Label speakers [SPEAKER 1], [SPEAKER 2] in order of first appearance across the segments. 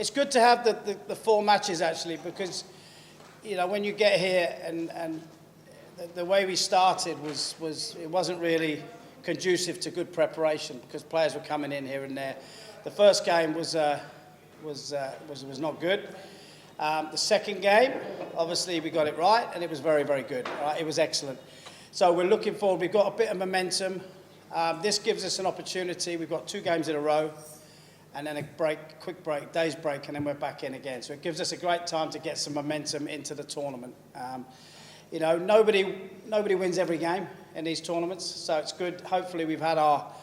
[SPEAKER 1] It's good to have the 4 matches actually, because when you get here and the way we started was it wasn't really conducive to good preparation because players were coming in here and there. The first game was not good. The second game, obviously we got it right, and it was very, very good. Right? It was excellent. So we're looking forward. We've got a bit of momentum. This gives us an opportunity. We've got 2 games in a row, and then a quick break, day's break, and then we're back in again. So it gives us a great time to get some momentum into the tournament. Nobody wins every game in these tournaments, so it's good. Hopefully we've had our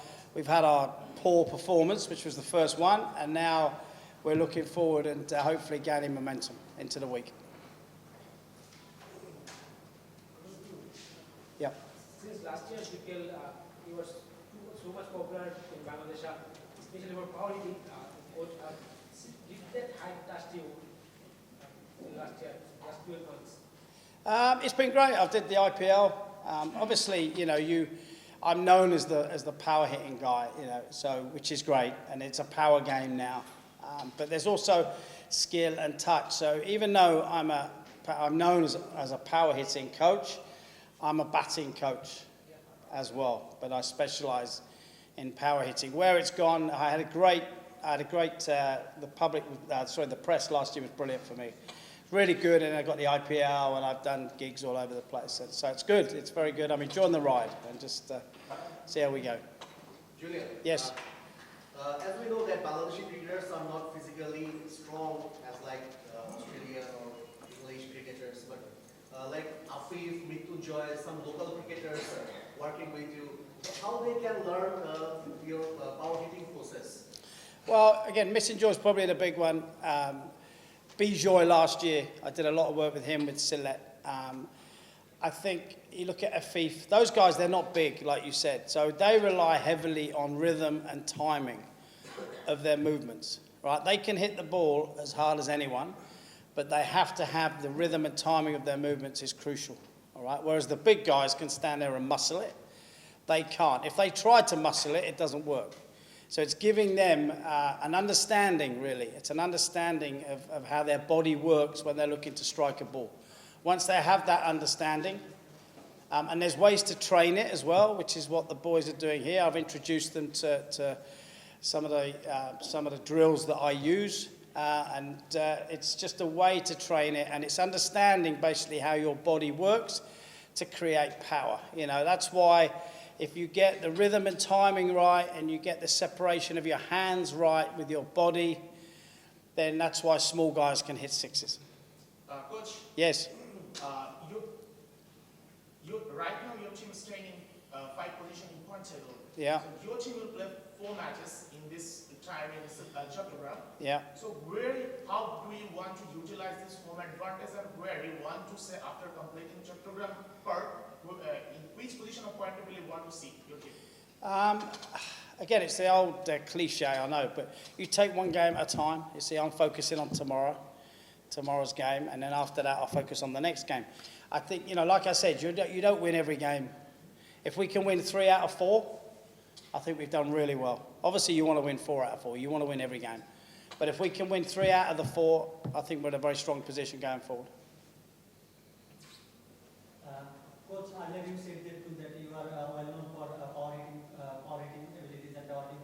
[SPEAKER 1] poor performance, which was the first one, and now we're looking forward and hopefully gaining momentum into the week. Yeah.
[SPEAKER 2] Since last year, Shikil, he was so much popular in Bangladesh, especially for power hitting. Did that hype touch you in last 12 months?
[SPEAKER 1] It's been great. I did the IPL. Obviously, I'm known as the power hitting guy, so which is great, and it's a power game now. But there's also skill and touch. So even though I'm known as a power hitting coach, I'm a batting coach as well. But I specialise in power hitting. Where it's gone, I had a great. The press last year was brilliant for me. Really good, and I got the IPL, and I've done gigs all over the place. So it's good. It's very good. I'm enjoying the ride, and just see how we go.
[SPEAKER 3] Julian.
[SPEAKER 1] Yes.
[SPEAKER 3] As we know that Bangladeshi cricketers are not physically strong as like Australian or English cricketers, but like Afif, Mrityunjoy, some local cricketers working with you, how they can learn your power hitting process?
[SPEAKER 1] Well, again, Mrityunjoy is probably the big one. Bijoy last year, I did a lot of work with him with Sylhet. I think you look at Afif, those guys, they're not big, like you said. So they rely heavily on rhythm and timing of their movements, right? They can hit the ball as hard as anyone, but they have to have the rhythm and timing of their movements is crucial, all right? Whereas the big guys can stand there and muscle it. They can't. If they try to muscle it, it doesn't work. So it's giving them an understanding, really. It's an understanding of how their body works when they're looking to strike a ball. Once they have that understanding, and there's ways to train it as well, which is what the boys are doing here. I've introduced them to some of the drills that I use, and it's just a way to train it, and it's understanding basically how your body works to create power. That's why if you get the rhythm and timing right, and you get the separation of your hands right with your body, then that's why small guys can hit sixes.
[SPEAKER 4] Coach.
[SPEAKER 1] Yes.
[SPEAKER 4] Right now your team is training 5 positions in point table.
[SPEAKER 1] Yeah.
[SPEAKER 4] So your team will play 4 matches in this time in this program.
[SPEAKER 1] Yeah.
[SPEAKER 4] So how do you want to utilize this home advantage, and where you want to say after completing program in which position of point table you want to see your team?
[SPEAKER 1] Again, it's the old cliche, I know, but you take one game at a time. You see, I'm focusing on tomorrow's game, and then after that, I'll focus on the next game. I think, like I said, you don't win every game. If we can win 3 out of 4, I think we've done really well. Obviously, you want to win 4 out of 4. You want to win every game. But if we can win 3 out of the 4, I think we're in a very strong position going forward.
[SPEAKER 5] Coach, earlier you said that you are well known for power hitting abilities and power hitting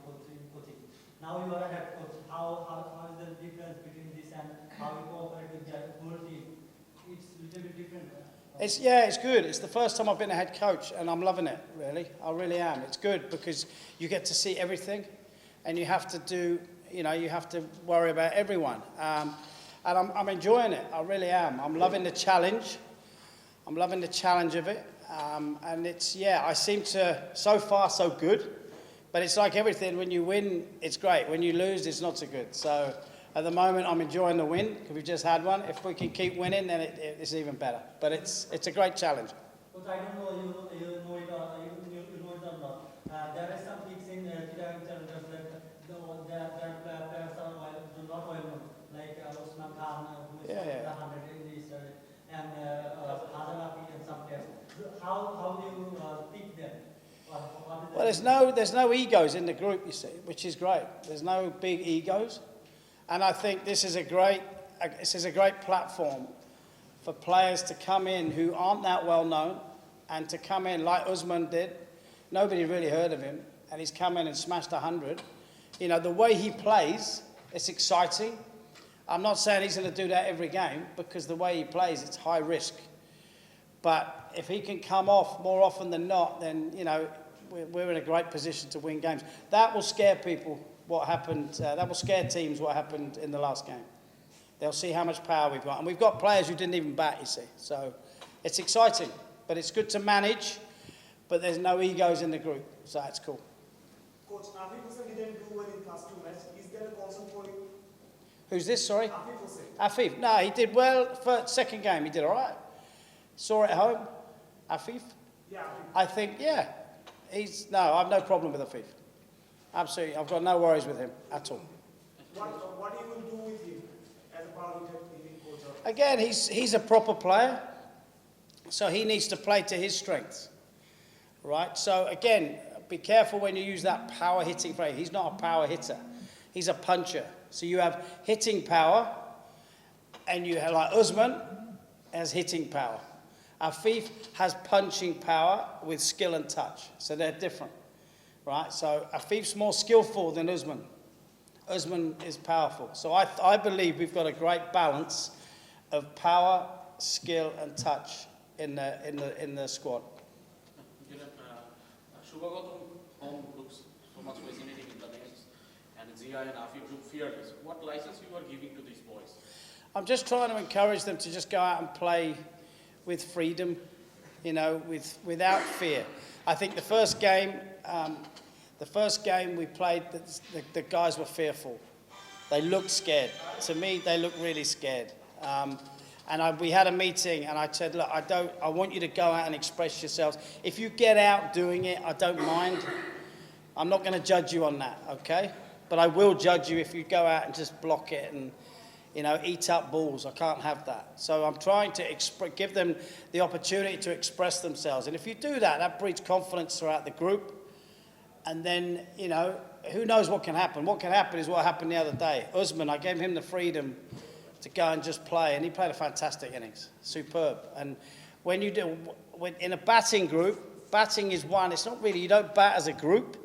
[SPEAKER 5] coaching. Now you are a head coach. How is the difference between this and how you cooperate with the whole team? It's a little bit different.
[SPEAKER 1] It's good. It's the first time I've been a head coach, and I'm loving it, really. I really am. It's good because you get to see everything, and you have to you have to worry about everyone. And I'm enjoying it. I really am. I'm loving the challenge. I'm loving the challenge of it. And I seem to, so far, so good. But it's like everything. When you win, it's great. When you lose, it's not so good. So at the moment, I'm enjoying the win because we've just had one. If we can keep winning, then it's even better. But it's a great challenge.
[SPEAKER 5] But I don't know you know it or not. There are some gigs in T20 challengers that players are not well known, like Usman Khan, who is the 100 in the Eastern, and Hazalafi and some players. How do you pick them?
[SPEAKER 1] Well, there's no egos in the group, you see, which is great. There's no big egos. And I think this is a great platform for players to come in who aren't that well known and to come in like Usman did. Nobody really heard of him, and he's come in and smashed 100. You know, the way he plays, it's exciting. I'm not saying he's going to do that every game, because the way he plays, it's high risk. But if he can come off more often than not, then, you know, we're in a great position to win games. That will scare people what happened. That will scare teams what happened in the last game. They'll see how much power we've got. And we've got players who didn't even bat, you see. So it's exciting, but it's good to manage, but there's no egos in the group, so that's cool.
[SPEAKER 6] Coach, Afif Hussain didn't do well in first 2 matches. Is there a concern for you?
[SPEAKER 1] Who's this, sorry?
[SPEAKER 6] Afif Hussain.
[SPEAKER 1] Afif. No, he did well for second game. He did all right. Saw it at home. Afif?
[SPEAKER 6] Yeah, Afif.
[SPEAKER 1] I think, yeah. No, I have no problem with Afif. Absolutely. I've got no worries with him at all.
[SPEAKER 6] What you will do with him as a power hitter coach?
[SPEAKER 1] Again, he's a proper player, so he needs to play to his strengths, right? So again, be careful when you use that power hitting phrase. He's not a power hitter. He's a puncher. So you have hitting power, and you have, like Usman has hitting power. Afif has punching power with skill and touch. So they're different, right? So Afif's more skillful than Usman. Usman is powerful. So I believe we've got a great balance of power, skill, and touch in the squad.
[SPEAKER 7] Shubhagatam home looks so much fascinating in the names, and Zia and Afif look fearless. What license you are giving to these boys?
[SPEAKER 1] I'm just trying to encourage them to just go out and play with freedom, you know, without fear. I think the first game we played, the guys were fearful. They looked scared. To me, they looked really scared. We had a meeting, and I said, look, I want you to go out and express yourselves. If you get out doing it, I don't mind. I'm not going to judge you on that, okay? But I will judge you if you go out and just block it and, you know, eat up balls. I can't have that. So I'm trying to give them the opportunity to express themselves. And if you do that, that breeds confidence throughout the group. And then, you know, who knows what can happen? What can happen is what happened the other day. Usman, I gave him the freedom to go and just play, and he played a fantastic innings. Superb. And when you do, in a batting group, batting is one. It's not really, you don't bat as a group.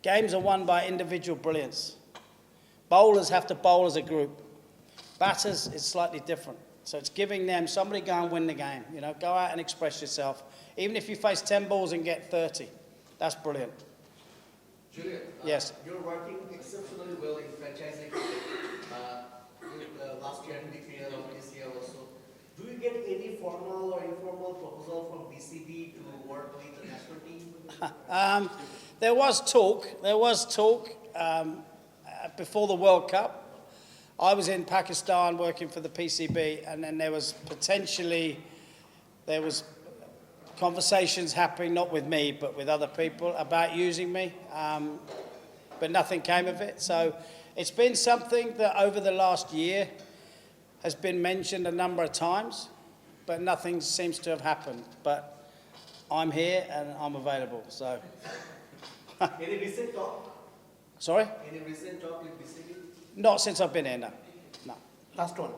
[SPEAKER 1] Games are won by individual brilliance. Bowlers have to bowl as a group. Batters is slightly different. So it's giving them, somebody go and win the game. You know, go out and express yourself. Even if you face 10 balls and get 30, that's brilliant.
[SPEAKER 3] Julian,
[SPEAKER 1] Yes.
[SPEAKER 3] You're working exceptionally well in franchising. Last year in BPL or this year also. Do you get any formal or informal proposal from BCB to work with the national team?
[SPEAKER 1] There was talk before the World Cup. I was in Pakistan working for the PCB, and then there was conversations happening, not with me, but with other people about using me, but nothing came of it. So it's been something that over the last year has been mentioned a number of times, but nothing seems to have happened. But I'm here and I'm available, so.
[SPEAKER 3] Any recent talk?
[SPEAKER 1] Sorry?
[SPEAKER 3] Any recent talk with BCB?
[SPEAKER 1] Not since I've been here, no. No.
[SPEAKER 3] Last one.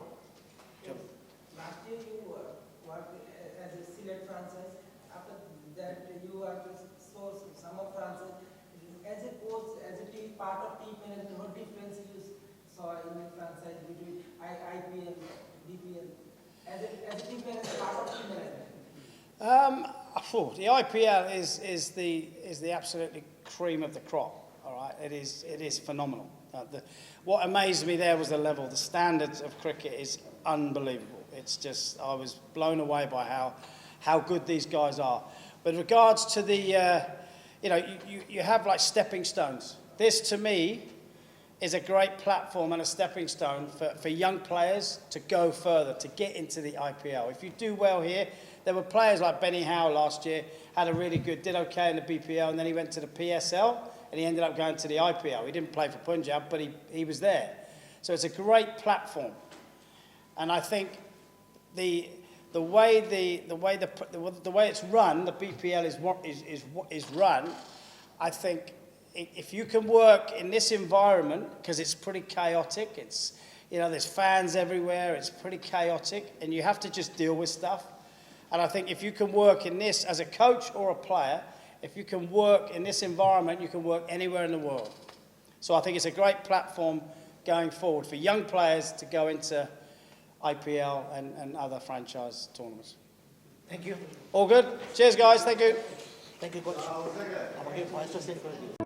[SPEAKER 2] Last year you worked as a select franchise. After that you worked with some of franchise. As a coach, as a team, part of team management, what difference you saw in the franchise between IPL, DPL? As a team manager, part of team management.
[SPEAKER 1] The IPL is the absolutely cream of the crop. All right, it is phenomenal. What amazed me there was the level, the standards of cricket is unbelievable. It's just, I was blown away by how good these guys are. With regards to the, you have like stepping stones. This to me is a great platform and a stepping stone for young players to go further, to get into the IPL. If you do well here, there were players like Benny Howe last year, did okay in the BPL, and then he went to the PSL, and he ended up going to the IPL. He didn't play for Punjab, but he was there. So it's a great platform. And I think the way it's run, the BPL is run, I think if you can work in this environment, because it's pretty chaotic, it's, there's fans everywhere, it's pretty chaotic, and you have to just deal with stuff. And I think if you can work in this as a coach or a player, if you can work in this environment, you can work anywhere in the world. So I think it's a great platform going forward for young players to go into IPL and other franchise tournaments.
[SPEAKER 8] Thank you.
[SPEAKER 1] All good? Cheers, guys. Thank you.
[SPEAKER 8] Thank you, coach. আমাকে ভয়েসটা save করে দিন